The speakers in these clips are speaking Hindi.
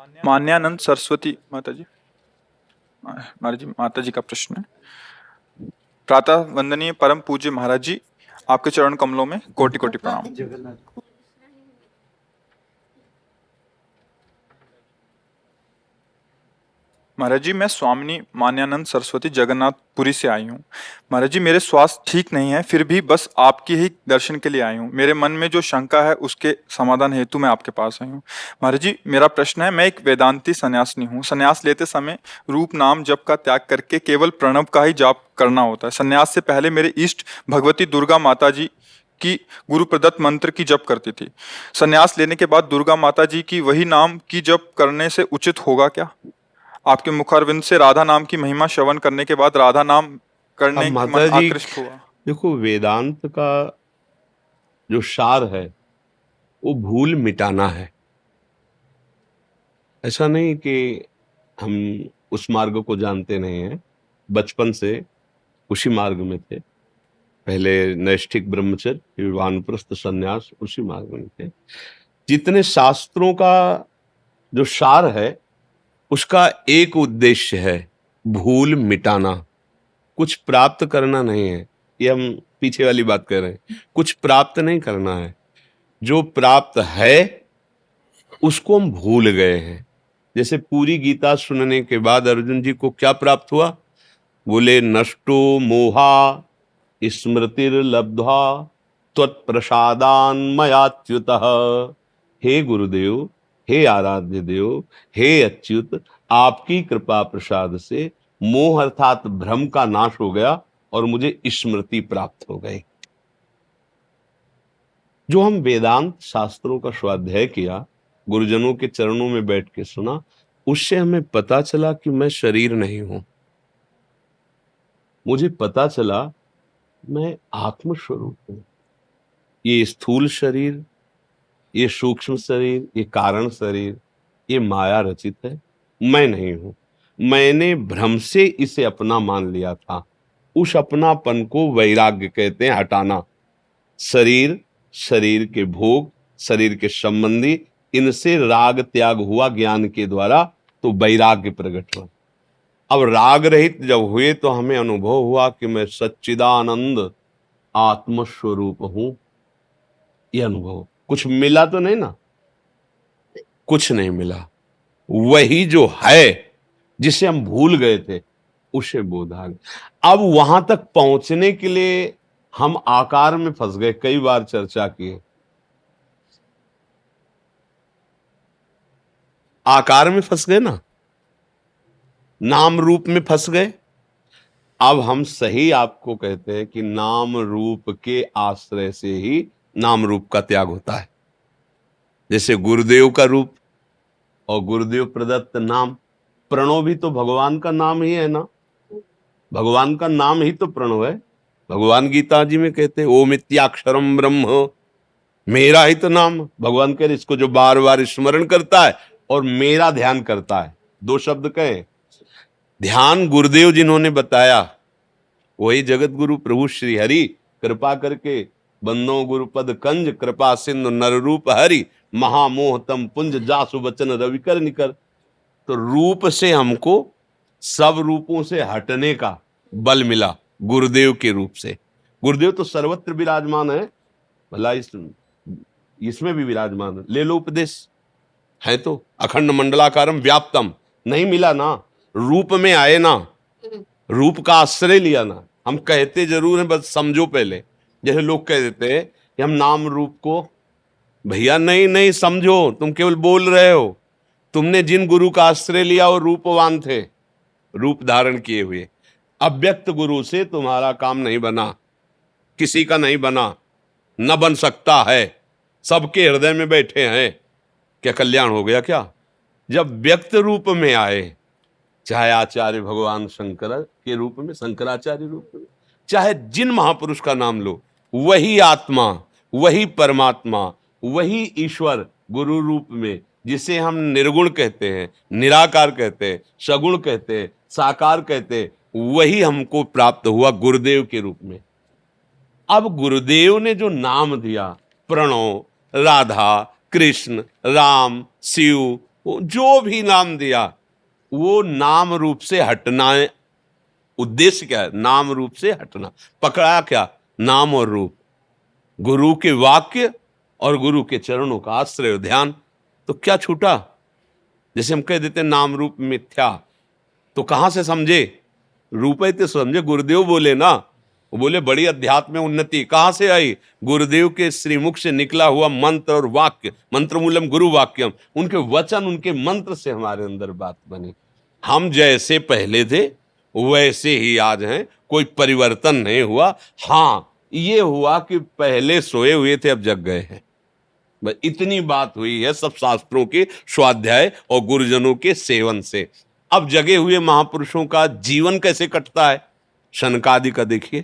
मान्यानंद सरस्वती माता जी। महाराज जी, माता जी का प्रश्न है। प्रातः वंदनीय परम पूज्य महाराज जी, आपके चरण कमलों में कोटि कोटि प्रणाम। महाराज जी, मैं स्वामिनी मान्यानंद सरस्वती जगन्नाथपुरी से आई हूँ। महाराज जी, मेरे स्वास्थ्य ठीक नहीं है, फिर भी बस आपके ही दर्शन के लिए आई हूँ। मेरे मन में जो शंका है उसके समाधान हेतु मैं आपके पास आई हूँ। महाराज जी, मेरा प्रश्न है, मैं एक वेदांती सन्यासिनी हूँ। सन्यास लेते समय रूप नाम जप का त्याग करके केवल प्रणव का ही जाप करना होता है। सन्यास से पहले मेरे इष्ट भगवती दुर्गा माता जी की गुरु प्रदत्त मंत्र की जप करती थी। सन्यास लेने के बाद दुर्गा माता जी की वही नाम की जप करने से उचित होगा क्या? आपके मुखारविंद से राधा नाम की महिमा श्रवण करने के बाद राधा नाम अब करने की मन माता जी आकृष्ट हुआ। देखो, वेदांत का जो सार है वो भूल मिटाना है। ऐसा नहीं कि हम उस मार्ग को जानते नहीं हैं, बचपन से उसी मार्ग में थे। पहले नैष्ठिक ब्रह्मचर्य, फिर वानप्रस्थ संन्यास, उसी मार्ग में थे। जितने शास्त्रों का जो सार है उसका एक उद्देश्य है, भूल मिटाना, कुछ प्राप्त करना नहीं है। ये हम पीछे वाली बात कर रहे हैं, कुछ प्राप्त नहीं करना है। जो प्राप्त है उसको हम भूल गए हैं। जैसे पूरी गीता सुनने के बाद अर्जुन जी को क्या प्राप्त हुआ? बोले नष्टो मोहा स्मृतिर्लब्ध्वा त्वत्प्रसादान मयाच्युतः। हे गुरुदेव, हे आराध्य देव, हे अच्युत, आपकी कृपा प्रसाद से मोह अर्थात भ्रम का नाश हो गया और मुझे स्मृति प्राप्त हो गई। जो हम वेदांत शास्त्रों का स्वाध्याय किया, गुरुजनों के चरणों में बैठ के सुना, उससे हमें पता चला कि मैं शरीर नहीं हूं। मुझे पता चला मैं आत्म स्वरूप हूं। ये स्थूल शरीर, ये सूक्ष्म शरीर, ये कारण शरीर, ये माया रचित है, मैं नहीं हूं। मैंने भ्रम से इसे अपना मान लिया था। उस अपनापन को वैराग्य कहते हैं, हटाना। शरीर, शरीर के भोग, शरीर के संबंधी, इनसे राग त्याग हुआ ज्ञान के द्वारा, तो वैराग्य प्रकट हुआ। अब राग रहित जब हुए तो हमें अनुभव हुआ कि मैं सच्चिदानंद आत्मस्वरूप हूं। यह अनुभव, कुछ मिला तो नहीं ना, कुछ नहीं मिला। वही जो है जिसे हम भूल गए थे उसे बोध आ गया। अब वहां तक पहुंचने के लिए हम आकार में फंस गए। कई बार चर्चा की, आकार में फंस गए ना, नाम रूप में फंस गए। अब हम सही आपको कहते हैं कि नाम रूप के आश्रय से ही नाम रूप का त्याग होता है। जैसे गुरुदेव का रूप और गुरुदेव प्रदत्त नाम, प्रणव भी तो भगवान का नाम ही है ना। भगवान का नाम ही तो प्रणव है। भगवान गीता जी में कहते हैं ओम इत्याक्षरम ब्रह्म, मेरा ही तो नाम। भगवान कह रहे इसको जो बार बार स्मरण करता है और मेरा ध्यान करता है, दो शब्द कहे। ध्यान गुरुदेव जिन्होंने बताया वही जगत गुरु प्रभु श्री हरि, कृपा करके बंदो गुरुपद कंज, कृपा सिंधु नर रूप हरि, महामोह तम पुंज जासु वचन रविकर निकर। तो रूप से हमको सब रूपों से हटने का बल मिला गुरुदेव के रूप से। गुरुदेव तो सर्वत्र विराजमान है, भला इसमें भी विराजमान है। ले लो उपदेश, है तो अखंड मंडलाकारम व्याप्तम, नहीं मिला ना, रूप में आए ना, रूप का आश्रय लिया ना। हम कहते जरूर हैं, बस समझो पहले। जैसे लोग कह देते हैं कि हम नाम रूप को, भैया नहीं नहीं समझो, तुम केवल बोल रहे हो। तुमने जिन गुरु का आश्रय लिया वो रूपवान थे, रूप धारण किए हुए। अव्यक्त गुरु से तुम्हारा काम नहीं बना, किसी का नहीं बना, न बन सकता है। सबके हृदय में बैठे हैं, क्या कल्याण हो गया क्या? जब व्यक्त रूप में आए, चाहे आचार्य भगवान शंकर के रूप में, शंकराचार्य रूप में, चाहे जिन महापुरुष का नाम लो, वही आत्मा, वही परमात्मा, वही ईश्वर गुरु रूप में, जिसे हम निर्गुण कहते हैं, निराकार कहते हैं, सगुण कहते हैं, साकार कहते हैं, वही हमको प्राप्त हुआ गुरुदेव के रूप में। अब गुरुदेव ने जो नाम दिया, प्रणव, राधा, कृष्ण, राम, शिव, वो जो भी नाम दिया वो नाम रूप से हटना है। उद्देश्य क्या है? नाम रूप से हटना। पकड़ा क्या? नाम और रूप, गुरु के वाक्य और गुरु के चरणों का आश्रय और ध्यान। तो क्या छूटा? जैसे हम कह देते हैं नाम रूप मिथ्या, तो कहां से समझे? रूप है तो समझे। गुरुदेव बोले ना, वो बोले बड़ी अध्यात्म में उन्नति कहां से आई? गुरुदेव के श्रीमुख से निकला हुआ मंत्र और वाक्य, मंत्र मूलम गुरु वाक्यम, उनके वचन उनके मंत्र से हमारे अंदर बात बनी। हम जैसे पहले थे वैसे ही आज हैं, कोई परिवर्तन नहीं हुआ। हाँ, ये हुआ कि पहले सोए हुए थे अब जग गए हैं, बस इतनी बात हुई है सब शास्त्रों के स्वाध्याय और गुरुजनों के सेवन से। अब जगे हुए महापुरुषों का जीवन कैसे कटता है? शनकादि का देखिए,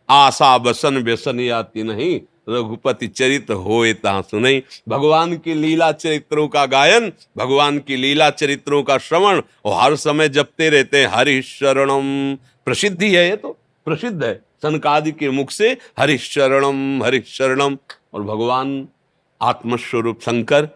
आशा बसन व्यसन याति नहीं, रघुपति चरित होए तहां सुनई। भगवान की लीला चरित्रों का गायन, भगवान की लीला चरित्रों का श्रवण, और हर समय जपते रहते हैं हरि शरणम। प्रसिद्धि है, ये तो प्रसिद्ध है सनकादि के मुख से, हरि शरणम हरि शरणम। और भगवान आत्मस्वरूप शंकर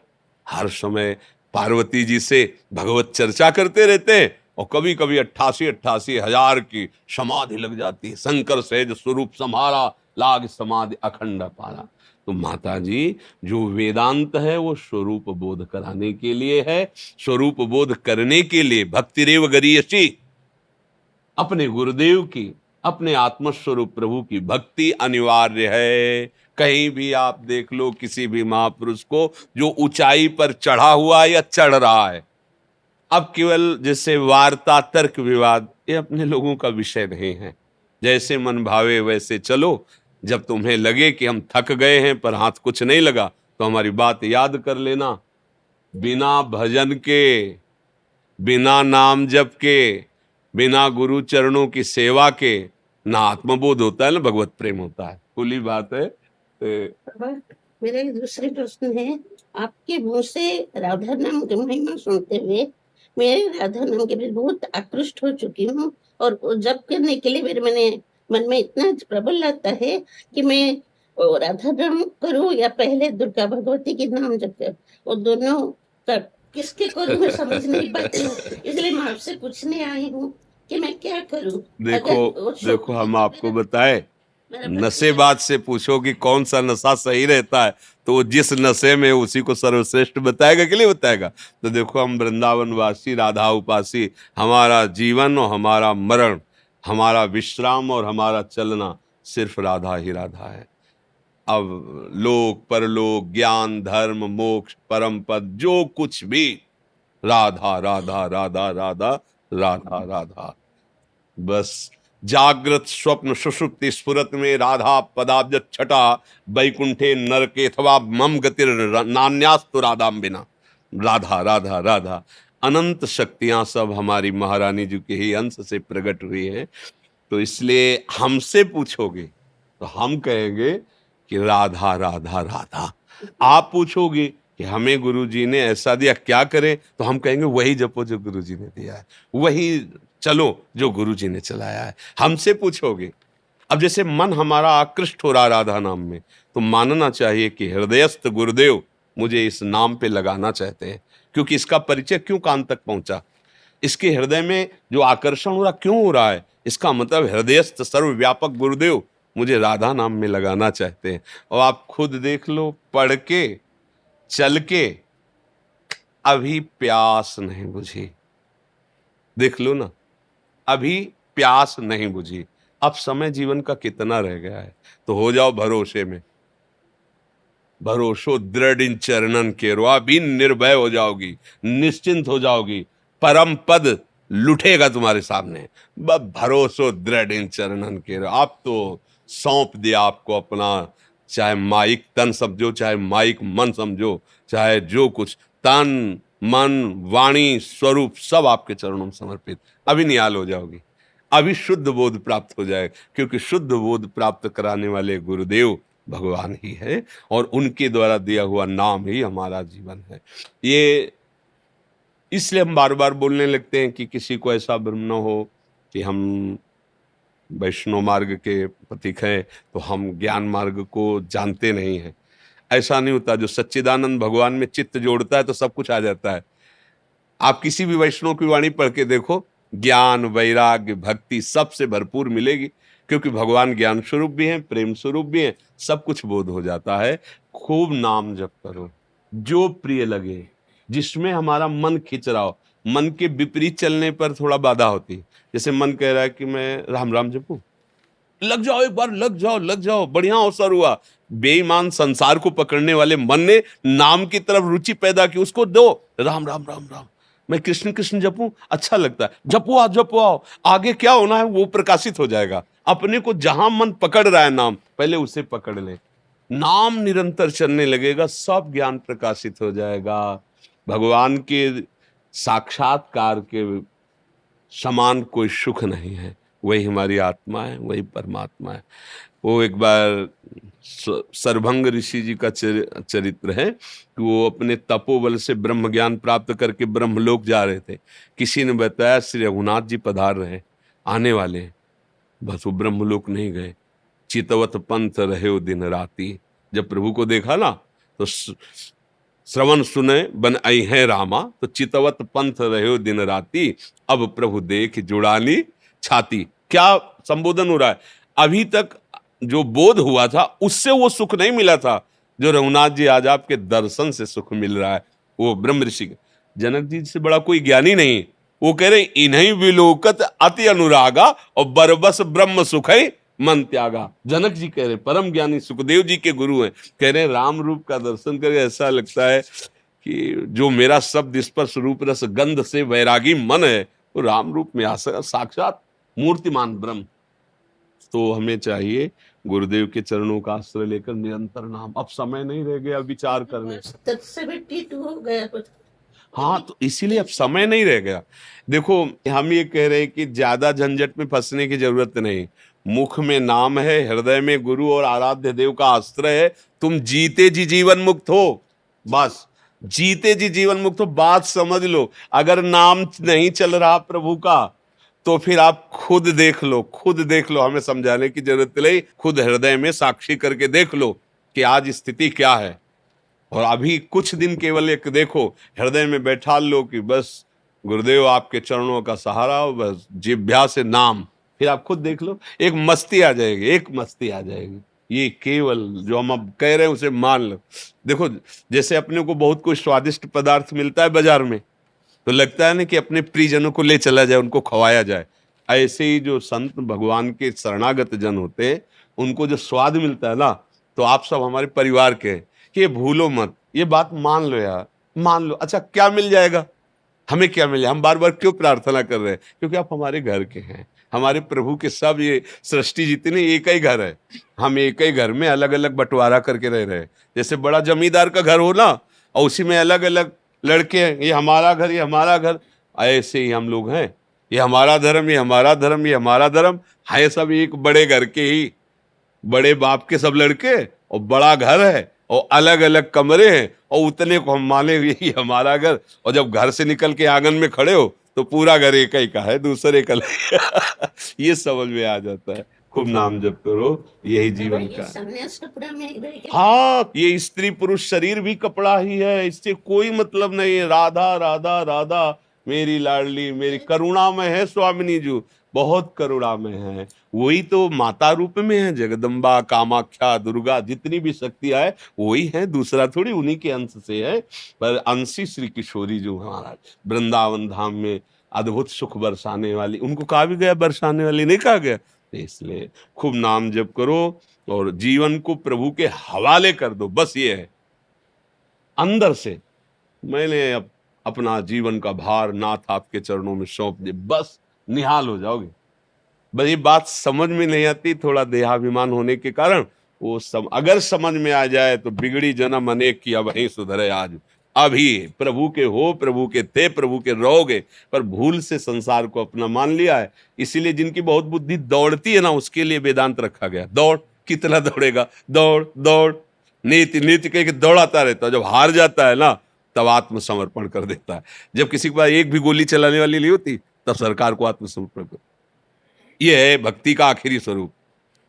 हर समय पार्वती जी से भगवत चर्चा करते रहते हैं, और कभी कभी 88 हजार की समाधि लग जाती है। शंकर सहज स्वरूप सम्हारा, लाग समाधि अखंड पारा। तो माता जी, जो वेदांत है वो स्वरूप बोध कराने के लिए है। स्वरूप बोध करने के लिए भक्तिरेव गरीयसी, अपने गुरुदेव की, अपने आत्मस्वरूप प्रभु की भक्ति अनिवार्य है। कहीं भी आप देख लो किसी भी महापुरुष को जो ऊंचाई पर चढ़ा हुआ या चढ़ रहा है। अब केवल जैसे वार्ता तर्क विवाद, ये अपने लोगों का विषय नहीं है। जैसे मन भावे वैसे चलो। जब तुम्हें लगे कि हम थक गए हैं पर हाथ कुछ नहीं लगा, तो हमारी बात याद कर लेना। बिना भजन के, बिना नाम जप के, बिना गुरु चरणों की सेवा के ना आत्मबोध होता है ना भगवत प्रेम होता है। खुली बात है। बाबा, मेरा एक दूसरी प्रश्न है। आपके मुंह से राधा नाम की महिमा सुनते हुए मैं राधा नाम के प्रति बहुत आकृष्ट हो चुकी हूँ, और वो जप करने के लिए मैंने मन में इतना प्रबल आता है कि मैं वो राधा नाम करूँ या पहले दुर्गा भगवती के नाम जप करूँ, वो दोनों का किसके करूँ मैं समझ नहीं पाती हूँ। इसलिए मैं आपसे पूछने आई हूँ कि मैं क्या करूँ। देखो हम आपको बताएं, नशेबाज से पूछो कि कौन सा नशा सही रहता है, तो वो जिस नशे में उसी को सर्वश्रेष्ठ बताएगा कि नहीं बताएगा। तो देखो, हम वृंदावन वासी, राधा उपासी, हमारा जीवन और हमारा मरण, हमारा विश्राम और हमारा चलना सिर्फ राधा ही राधा है। अब लोक परलोक, ज्ञान, धर्म, मोक्ष, परम पद, जो कुछ भी राधा राधा राधा राधा राधा राधा। बस जागृत स्वप्न सुषुप्ति स्फुरत में राधा पदाब्ज छटा, वैकुंठे नरके अथवा मम गतिर नान्यास्तु राधाम बिना। राधा राधा राधा। अनंत शक्तियां सब हमारी महारानी जी के ही अंश से प्रकट हुई हैं। तो इसलिए हमसे पूछोगे तो हम कहेंगे कि राधा राधा राधा। आप पूछोगे कि हमें गुरुजी ने ऐसा दिया, क्या करें, तो हम कहेंगे वही जपो जो गुरुजी ने दिया है, वही चलो जो गुरुजी ने चलाया है। हमसे पूछोगे, अब जैसे मन हमारा आकृष्ट हो रहा राधा नाम में, तो मानना चाहिए कि हृदयस्थ गुरुदेव मुझे इस नाम पे लगाना चाहते हैं। क्योंकि इसका परिचय क्यों कान तक पहुंचा, इसके हृदय में जो आकर्षण हो रहा क्यों हो रहा है, इसका मतलब हृदयस्थ सर्वव्यापक गुरुदेव मुझे राधा नाम में लगाना चाहते हैं। और आप खुद देख लो, पढ़ के चल के अभी प्यास नहीं बुझी। देख लो ना, अभी प्यास नहीं बुझी। अब समय जीवन का कितना रह गया है, तो हो जाओ भरोसे में। भरोसो दृढ़ इन चरणन के रो, अभी निर्भय हो जाओगी, निश्चिंत हो जाओगी, परम पद लुटेगा तुम्हारे सामने। भरोसो दृढ़ इन चरणन के रो। आप तो सौंप दिया आपको अपना, चाहे माइक तन समझो, चाहे माइक मन समझो, चाहे जो कुछ, तन मन वाणी स्वरूप सब आपके चरणों में समर्पित। अभी निहाल हो जाओगी, अभी शुद्ध बोध प्राप्त हो जाए। क्योंकि शुद्ध बोध प्राप्त कराने वाले गुरुदेव भगवान ही है, और उनके द्वारा दिया हुआ नाम ही हमारा जीवन है। ये इसलिए हम बार बार बोलने लगते हैं कि किसी को ऐसा भ्रम न हो कि हम वैष्णव मार्ग के प्रतीक हैं तो हम ज्ञान मार्ग को जानते नहीं हैं। ऐसा नहीं होता। जो सच्चिदानंद भगवान में चित्त जोड़ता है तो सब कुछ आ जाता है। आप किसी भी वैष्णव की वाणी पढ़ के देखो, ज्ञान, वैराग्य, भक्ति सबसे भरपूर मिलेगी, क्योंकि भगवान ज्ञान स्वरूप भी हैं, प्रेम स्वरूप भी हैं, सब कुछ बोध हो जाता है। खूब नाम जप करो, जो प्रिय लगे, जिसमें हमारा मन खिंच रहा हो। मन के विपरीत चलने पर थोड़ा बाधा होती है। जैसे मन कह रहा है कि मैं राम राम जपूं, लग जाओ, एक बार लग जाओ, लग जाओ, बढ़िया अवसर हुआ। बेईमान संसार को पकड़ने वाले मन ने नाम की तरफ रुचि पैदा की, उसको दो, राम राम राम राम, मैं कृष्ण कृष्ण जपूं, अच्छा लगता है, जपो आओ, जपो आओ। आगे क्या होना है वो प्रकाशित हो जाएगा। अपने को जहां मन पकड़ रहा है नाम, पहले उसे पकड़ ले, नाम निरंतर चलने लगेगा, सब ज्ञान प्रकाशित हो जाएगा। भगवान के साक्षात्कार के समान कोई सुख नहीं है, वही हमारी आत्मा है, वही परमात्मा है। वो एक बार सरभंग ऋषि जी का चरित्र है कि वो अपने तपोबल से ब्रह्म ज्ञान प्राप्त करके ब्रह्मलोक जा रहे थे। किसी ने बताया श्री रघुनाथ जी पधार रहे, आने वाले हैं। बस वो ब्रह्मलोक नहीं गए, चितवत पंथ रहे हो दिन राती। जब प्रभु को देखा ना तो श्रवण सुने बन आई है रामा, तो चितवत पंथ रहे हो दिन राती, अब प्रभु देख जुड़ानी छाती। क्या संबोधन हो रहा है? अभी तक जो बोध हुआ था उससे वो सुख नहीं मिला था जो रघुनाथ जी आज आपके दर्शन से सुख मिल रहा है। वो ब्रह्म ऋषि, जनक जी से बड़ा कोई ज्ञानी नहीं। वो कह रहे इन्हीं विलोकत अति अनुरागा और बरबस ब्रह्म सुख है मन त्यागा। जनक जी कह रहे, परम ज्ञानी सुखदेव जी के गुरु हैं, कह रहे राम रूप का दर्शन करके ऐसा लगता है कि जो मेरा शब्द स्पर्श रूप रस गंध से वैरागी मन है वो राम रूप में आ सका, साक्षात मूर्तिमान ब्रह्म। तो हमें चाहिए गुरुदेव के चरणों का आश्रय लेकर निरंतर नाम। अब समय नहीं रह गया विचार करने। 72 हो गया कुछ। हाँ, तो इसीलिए अब समय नहीं रह गया। देखो, हम ये कह रहे हैं कि ज्यादा झंझट में फंसने की जरूरत नहीं। मुख में नाम है, हृदय में गुरु और आराध्य देव का आश्रय है, तुम जीते जी जीवन मुक्त हो। बस जीते जी जीवन मुक्त हो, बात समझ लो। अगर नाम नहीं चल रहा प्रभु का तो फिर आप खुद देख लो, खुद देख लो, हमें समझाने की जरूरत नहीं। खुद हृदय में साक्षी करके देख लो कि आज स्थिति क्या है। और अभी कुछ दिन केवल एक देखो, हृदय में बैठा लो कि बस गुरुदेव आपके चरणों का सहारा, बस जिह्वा से नाम। फिर आप खुद देख लो, एक मस्ती आ जाएगी, एक मस्ती आ जाएगी। ये केवल जो हम अब कह रहे हैं उसे मान लो। देखो, जैसे अपने को बहुत कोई स्वादिष्ट पदार्थ मिलता है बाजार में, तो लगता है ना कि अपने प्रियजनों को ले चला जाए, उनको खवाया जाए। ऐसे ही जो संत भगवान के शरणागत जन होते हैं, उनको जो स्वाद मिलता है ना, तो आप सब हमारे परिवार के हैं, कि ये भूलो मत, ये बात मान लो यार, मान लो। अच्छा, क्या मिल जाएगा हमें? क्या मिले? हम बार बार क्यों प्रार्थना कर रहे हैं? क्योंकि आप हमारे घर के हैं, हमारे प्रभु के। सब ये सृष्टि जितनी एक ही घर है, हम एक ही घर में अलग अलग बंटवारा करके रह रहे हैं। जैसे बड़ा जमींदार का घर हो ना, और उसी में अलग अलग लड़के हैं, ये हमारा घर, ये हमारा घर। ऐसे ही हम लोग हैं, ये हमारा धर्म, ये हमारा धर्म, ये हमारा धर्म है। सब एक बड़े घर के ही, बड़े बाप के सब लड़के, और बड़ा घर है और अलग अलग कमरे हैं, और उतने को हम माने यही हमारा घर। और जब घर से निकल के आंगन में खड़े हो तो पूरा घर एक ही का है, दूसरे का नहीं। ये समझ में आ जाता है। खूब नाम जप करो, यही जीवन का। संन्यास कपड़ा में रह गया। हाँ, ये स्त्री पुरुष शरीर भी कपड़ा ही है, इससे कोई मतलब नहीं है। राधा राधा राधा मेरी लाडली, मेरी करुणामय है स्वामिनी जी, बहुत करुणामय है। वही तो माता रूप में है, जगदम्बा, कामाख्या, दुर्गा, जितनी भी शक्तियां है वही है, दूसरा थोड़ी, उन्हीं के अंश से है। पर अंशी श्री किशोरी जो महाराज वृंदावन धाम में अद्भुत सुख बरसाने वाली, उनको कहा भी गया बरसाने वाली, नहीं कहा गया? इसलिए खूब नाम जप करो और जीवन को प्रभु के हवाले कर दो। बस ये है, अंदर से मैंने अपना जीवन का भार नाथ आपके चरणों में सौंप दे, बस निहाल हो जाओगे। बस ये बात समझ में नहीं आती, थोड़ा देहाभिमान होने के कारण। वो अगर समझ में आ जाए तो बिगड़ी जन्म अनेक की अब ही सुधरे आज। अभी प्रभु के हो, प्रभु के थे, प्रभु के रहोगे, पर भूल से संसार को अपना मान लिया है। इसीलिए जिनकी बहुत बुद्धि दौड़ती है ना, उसके लिए वेदांत रखा गया। दौड़, कितना दौड़ेगा? दौड़ दौड़, नीति नीति कह के दौड़ाता रहता है। जब हार जाता है ना, तब आत्मसमर्पण कर देता है। जब किसी के पास एक भी गोली चलाने वाली नहीं होती, तब सरकार को आत्मसमर्पण कर। यह है भक्ति का आखिरी स्वरूप।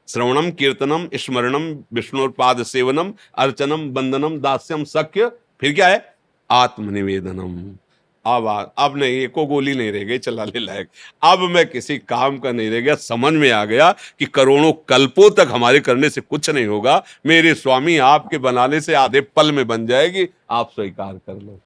श्रवणम कीर्तनम स्मरणम विष्णुपाद सेवनम अर्चनम वंदनम दास्यम सख्य, फिर क्या है? आत्मनिवेदनम। अब नहीं, एको गोली नहीं रह गई चलाने लायक। अब मैं किसी काम का नहीं रह गया, समझ में आ गया कि करोड़ों कल्पों तक हमारे करने से कुछ नहीं होगा। मेरे स्वामी आपके बनाने से आधे पल में बन जाएगी, आप स्वीकार कर लो।